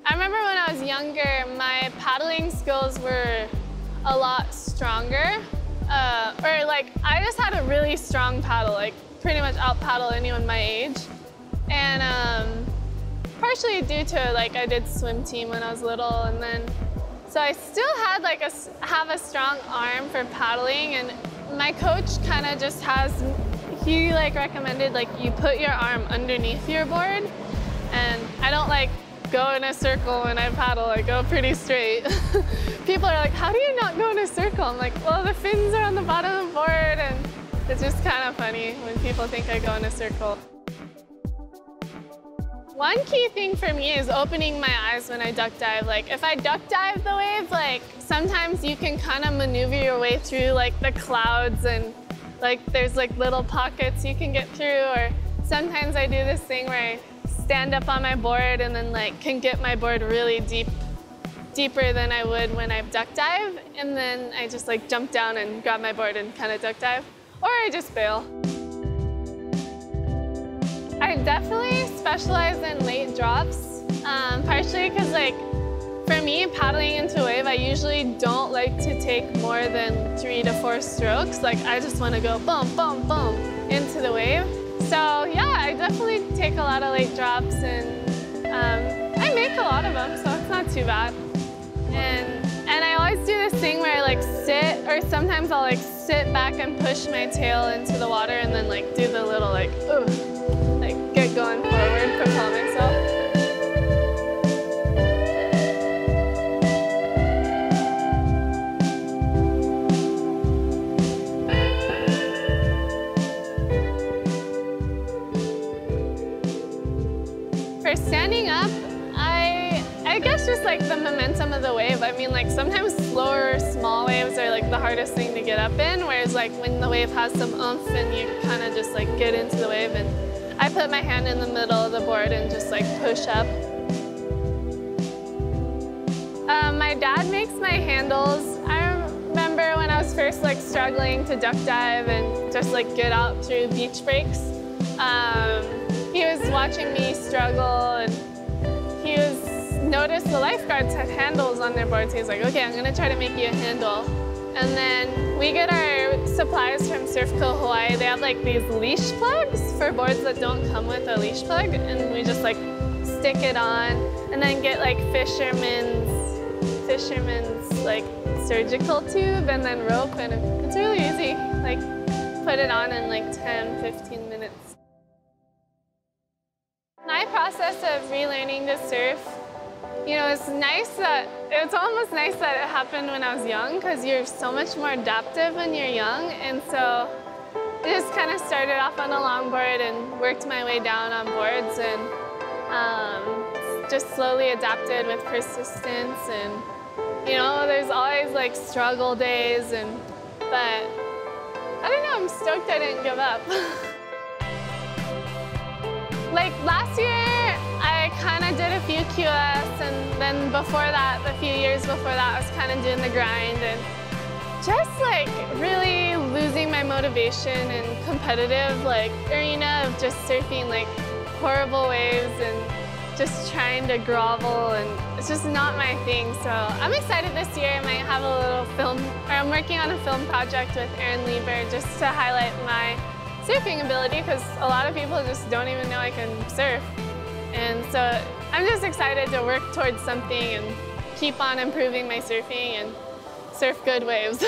I remember when I was younger, my paddling skills were a lot stronger. I just had a really strong paddle, like pretty much out paddle anyone my age. And partially due to I did swim team when I was little, and then so I still had have a strong arm for paddling, and my coach kind of just he recommended you put your arm underneath your board, and I don't go in a circle when I paddle. I go pretty straight. People are like, how do you not go in a circle? I'm like, well, the fins are on the bottom of the board, and it's just kind of funny when people think I go in a circle. One key thing for me is opening my eyes when I duck dive. If I duck dive the wave, sometimes you can kind of maneuver your way through the clouds, and there's little pockets you can get through, or sometimes I do this thing where I stand up on my board and then can get my board really deeper than I would when I duck dive, and then I just jump down and grab my board and kind of duck dive, or I just bail. I definitely specialize in late drops, partially because for me, paddling into a wave, I usually don't like to take more than 3 to 4 strokes. I just want to go boom, boom, boom into the wave. So yeah, I definitely take a lot of late drops, and I make a lot of them, so it's not too bad. And I always do this thing where I sit, or sometimes I'll sit back and push my tail into the water, and then do the little ooh, get going forward, propel myself. For standing up, I guess just the momentum of the wave. I mean, sometimes slower, small waves are the hardest thing to get up in, whereas when the wave has some oomph and you kind of just get into the wave, and I put my hand in the middle of the board and just push up. My dad makes my handles. I remember when I was first struggling to duck dive and just get out through beach breaks. He was watching me struggle, and he noticed the lifeguards had handles on their boards. He was like, okay, I'm gonna try to make you a handle. And then we get our supplies from Surf Co. Hawaii. They have these leash plugs for boards that don't come with a leash plug, and we just stick it on, and then get fisherman's surgical tube, and then rope, and it's really easy. Put it on in 10, 15 minutes. My process of relearning to surf, it's almost nice that it happened when I was young, because you're so much more adaptive when you're young, and so I just kind of started off on a longboard and worked my way down on boards, and just slowly adapted with persistence, and there's always struggle days, but I don't know, I'm stoked I didn't give up. Last year, I kind of did a few QS, and then before that, a few years before that, I was kind of doing the grind, and just really losing my motivation in competitive arena of just surfing horrible waves and just trying to grovel, and it's just not my thing. So I'm excited this year. I might have a little film, or I'm working on a film project with Aaron Lieber just to highlight my surfing ability, because a lot of people just don't even know I can surf. And so I'm just excited to work towards something and keep on improving my surfing and surf good waves.